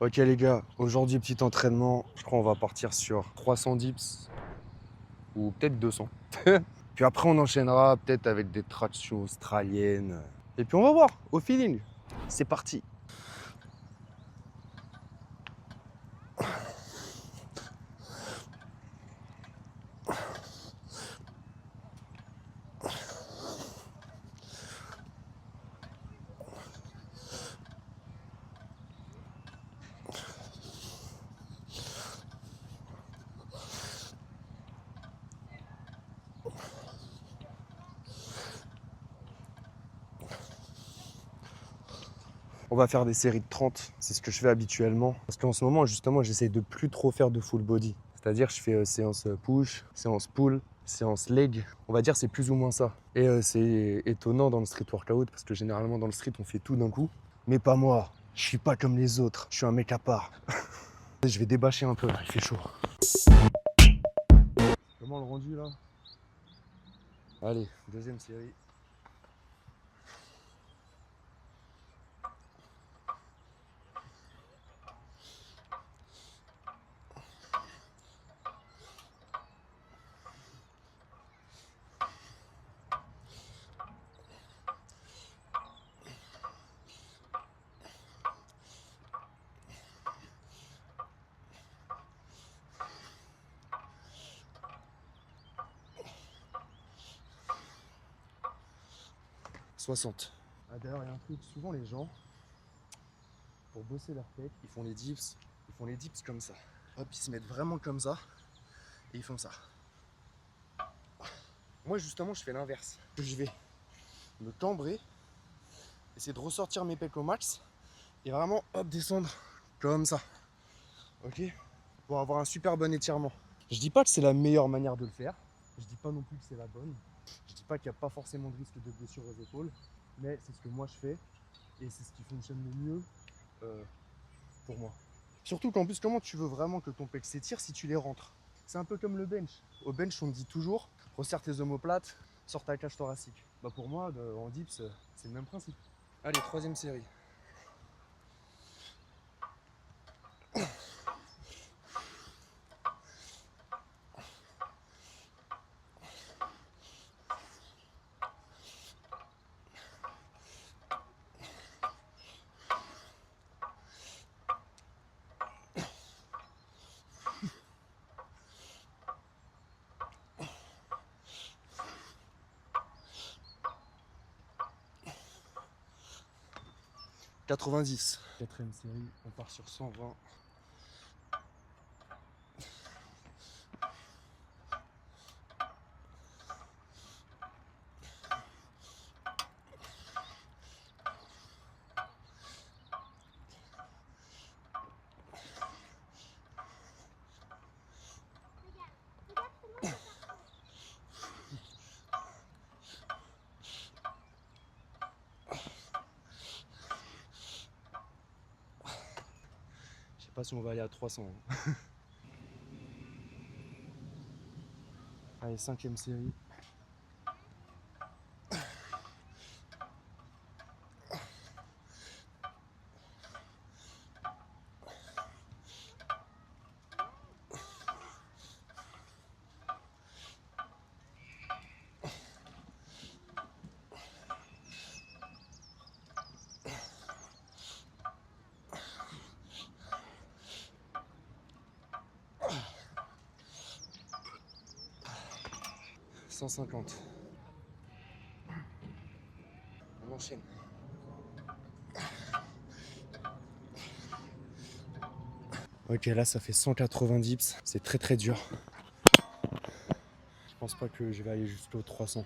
Ok les gars, aujourd'hui petit entraînement, je crois on va partir sur 300 dips ou peut-être 200. Puis après on enchaînera peut-être avec des tractions australiennes. Et puis on va voir, au feeling. C'est parti. On va faire des séries de 30, c'est ce que je fais habituellement. Parce qu'en ce moment, justement, j'essaie de plus trop faire de full body. C'est-à-dire, je fais séance push, séance pull, séance leg. On va dire, c'est plus ou moins ça. Et c'est étonnant dans le street workout, parce que généralement, dans le street, on fait tout d'un coup. Mais pas moi. Je suis pas comme les autres. Je suis un mec à part. Je vais débâcher un peu, là. Il fait chaud. Comment le rendu, là? Allez, deuxième série. 60. Ah, d'ailleurs, il y a un truc, souvent les gens, pour bosser leur tête, ils font les dips comme ça. Hop, ils se mettent vraiment comme ça, et ils font ça. Moi, justement, je fais l'inverse. Je vais me cambrer, essayer de ressortir mes pecs au max, et vraiment, hop, descendre comme ça. Ok? Pour avoir un super bon étirement. Je dis pas que c'est la meilleure manière de le faire, je dis pas non plus que c'est la bonne, je dis pas qu'il n'y a pas forcément de risque de blessure aux épaules, mais c'est ce que moi je fais, et c'est ce qui fonctionne le mieux pour moi. Surtout qu'en plus, comment tu veux vraiment que ton pec s'étire si tu les rentres? C'est un peu comme le bench. Au bench, on te dit toujours, resserre tes omoplates, sors ta cage thoracique. Bah pour moi, en dips, c'est le même principe. Allez, troisième série. « 90. Quatrième série, on part sur 120. Je sais pas si on va aller à 300. Allez, cinquième série. 150. On enchaîne. Ok, là ça fait 190 dips. C'est très très dur. Je pense pas que je vais aller jusqu'aux 300.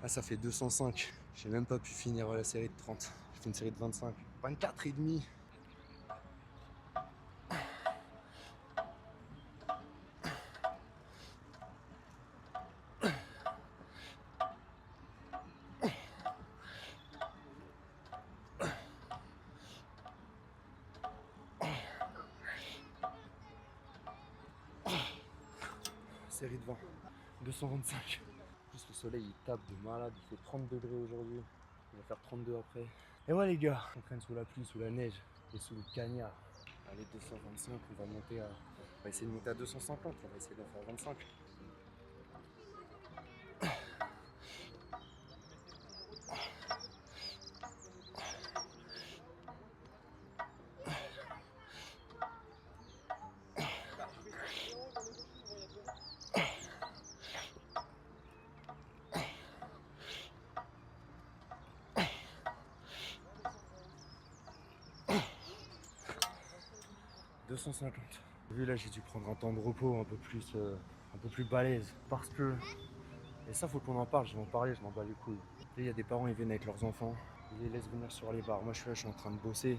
Ah, ça fait 205. J'ai même pas pu finir la série de 30. J'ai fait une série de 25. 24 et demi. série de 20. 225. En plus le soleil il tape de malade, il fait 30 degrés aujourd'hui. Il va faire 32 après. Et ouais les gars, on traîne sous la pluie, sous la neige et sous le cagnard. Allez 225, on va monter à. On va essayer de monter à 250, on va essayer d'en faire 25. « 250. Vu là j'ai dû prendre un temps de repos un peu plus balèze parce que, et ça faut qu'on en parle, je vais en parler, je m'en bats les couilles. Il y a des parents, ils viennent avec leurs enfants, ils les laissent venir sur les bars. Moi je suis là, je suis en train de bosser,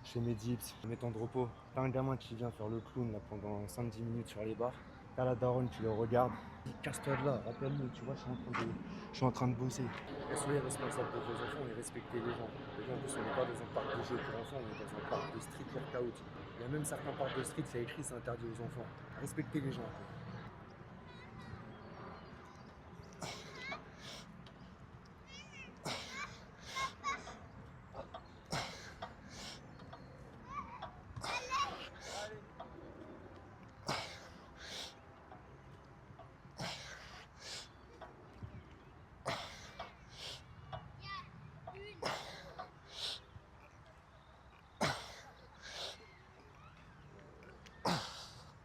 je fais mes dips, mes temps de repos. T'as un gamin qui vient faire le clown là pendant 5-10 minutes sur les bars. T'as la daronne qui le regarde, dit casse-toi de là, rappelle-le, tu vois, je suis en train de bosser. Et soyez responsables de vos enfants et respectez les gens. Les gens, en plus, on n'est pas dans un parc de jeux pour enfants, on est dans un parc de street workout. Il y a même certains parcs de street, c'est écrit, c'est interdit aux enfants. Respectez les gens.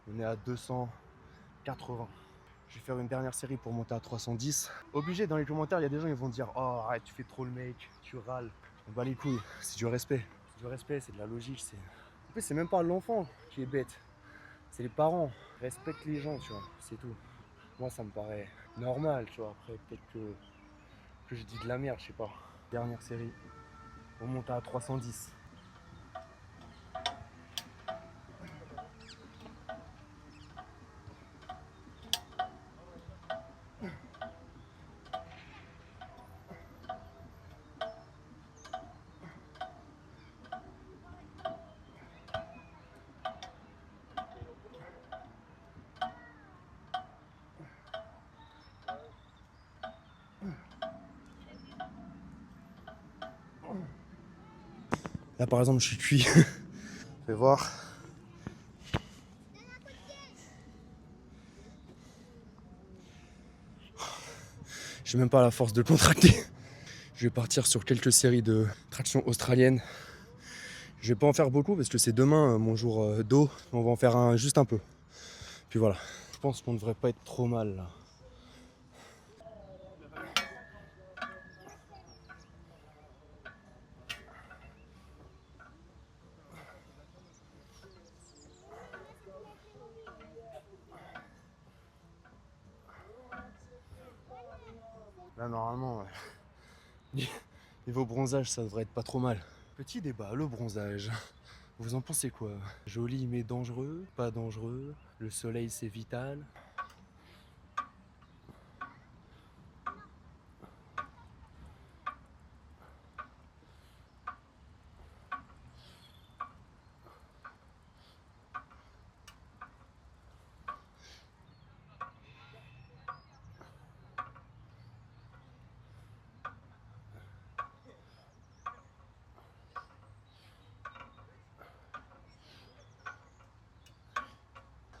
On est à 280. Je vais faire une dernière série pour monter à 310. Obligé, dans les commentaires, il y a des gens qui vont dire « Oh, arrête, tu fais trop le mec, tu râles. » On bat les couilles, c'est du respect. C'est du respect, c'est de la logique. En plus, c'est même pas l'enfant qui est bête. C'est les parents. Respecte les gens, tu vois, c'est tout. Moi, ça me paraît normal, tu vois. Après, peut-être que je dis de la merde, je sais pas. Dernière série, on monte à 310. Là, par exemple, je suis cuit. Fais voir. J'ai même pas la force de contracter. Je vais partir sur quelques séries de traction australienne. Je vais pas en faire beaucoup parce que c'est demain mon jour d'eau. On va en faire juste un peu. Puis voilà. Je pense qu'on devrait pas être trop mal là. Là normalement, niveau bronzage, ça devrait être pas trop mal. Petit débat, le bronzage. Vous en pensez quoi? Joli mais dangereux? Pas dangereux? Le soleil c'est vital?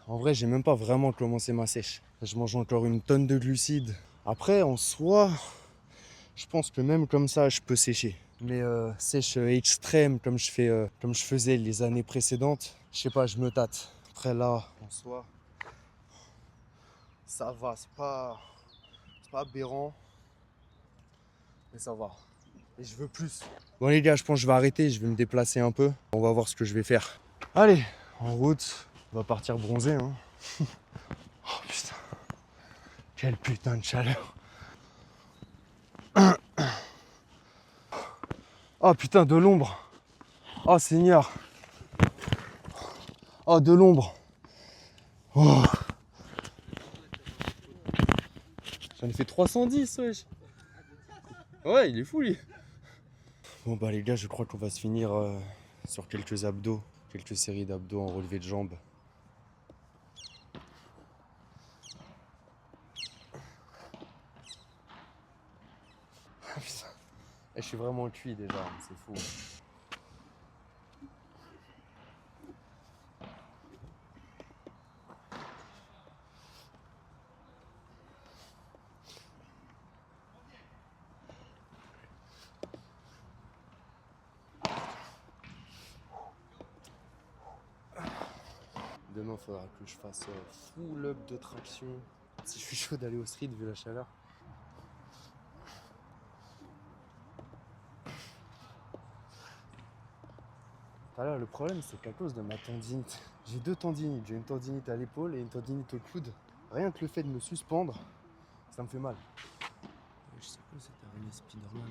En vrai, j'ai même pas vraiment commencé ma sèche. Je mange encore une tonne de glucides. Après, en soi, je pense que même comme ça, je peux sécher. Mais sèche extrême comme comme je faisais les années précédentes, je sais pas, je me tâte. Après là, en soi, ça va, c'est pas aberrant, mais ça va. Et je veux plus. Bon les gars, je pense que je vais arrêter, je vais me déplacer un peu. On va voir ce que je vais faire. Allez, en route, on va partir bronzer. Hein. Oh putain, quelle putain de chaleur. Oh putain, de l'ombre. Oh Seigneur. Oh, de l'ombre. Oh. J'en ai fait 310, wesh. Ouais, il est fou, lui. Bon, bah, les gars, je crois qu'on va se finir sur quelques abdos. Quelques séries d'abdos en relevé de jambes. Et je suis vraiment cuit déjà, c'est fou. Demain, il faudra que je fasse full up de traction. Si je suis chaud d'aller au street vu la chaleur. Voilà, le problème, c'est qu'à cause de ma tendinite, j'ai 2 tendinites. J'ai une tendinite à l'épaule et une tendinite au coude. Rien que le fait de me suspendre, ça me fait mal. Je sais quoi cette araignée Spider-Man?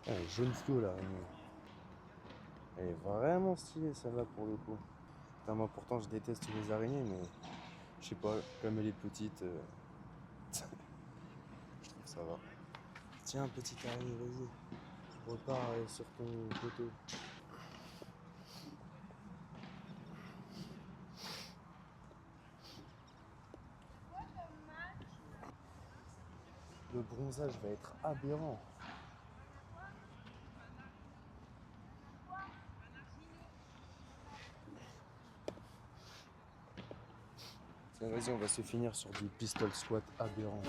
Elle est jaune fluo l'araignée. Elle est vraiment stylée celle-là pour le coup. Putain, moi pourtant je déteste les araignées, mais je sais pas, comme elle est petite, je trouve que ça va. Tiens, petite araignée, vas-y. Je repars sur ton poteau. Le bronzage va être aberrant. Tiens, vas-y, on va se finir sur du pistol squat aberrant.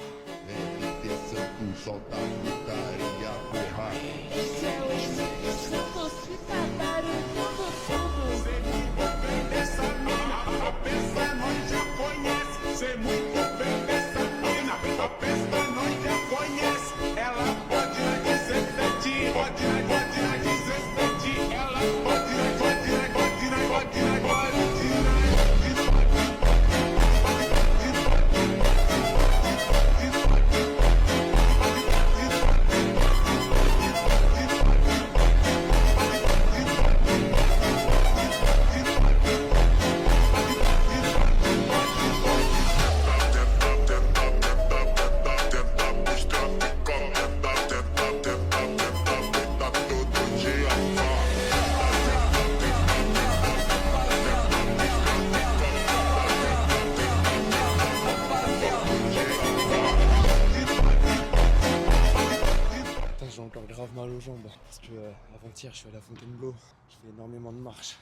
J'ai encore grave mal aux jambes parce que avant-hier je suis à la Fontainebleau, je fais énormément de marche.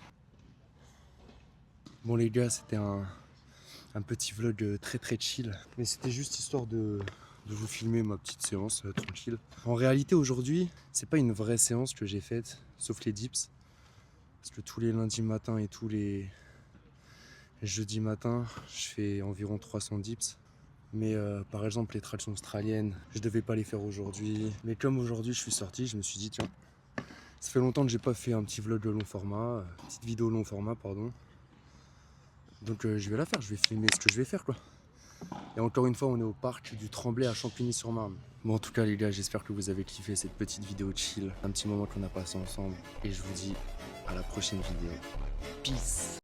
Bon les gars, c'était un petit vlog très chill, mais c'était juste histoire de vous filmer ma petite séance tranquille. En réalité aujourd'hui, c'est pas une vraie séance que j'ai faite, sauf les dips, parce que tous les lundis matins et tous les jeudis matins, je fais environ 300 dips. Mais par exemple les tractions australiennes, je devais pas les faire aujourd'hui. Mais comme aujourd'hui je suis sorti, je me suis dit tiens, ça fait longtemps que j'ai pas fait un petit vlog long format, petite vidéo long format pardon. Donc je vais la faire, je vais filmer ce que je vais faire quoi. Et encore une fois on est au parc du Tremblay à Champigny-sur-Marne. Bon en tout cas les gars, j'espère que vous avez kiffé cette petite vidéo chill, un petit moment qu'on a passé ensemble. Et je vous dis à la prochaine vidéo. Peace.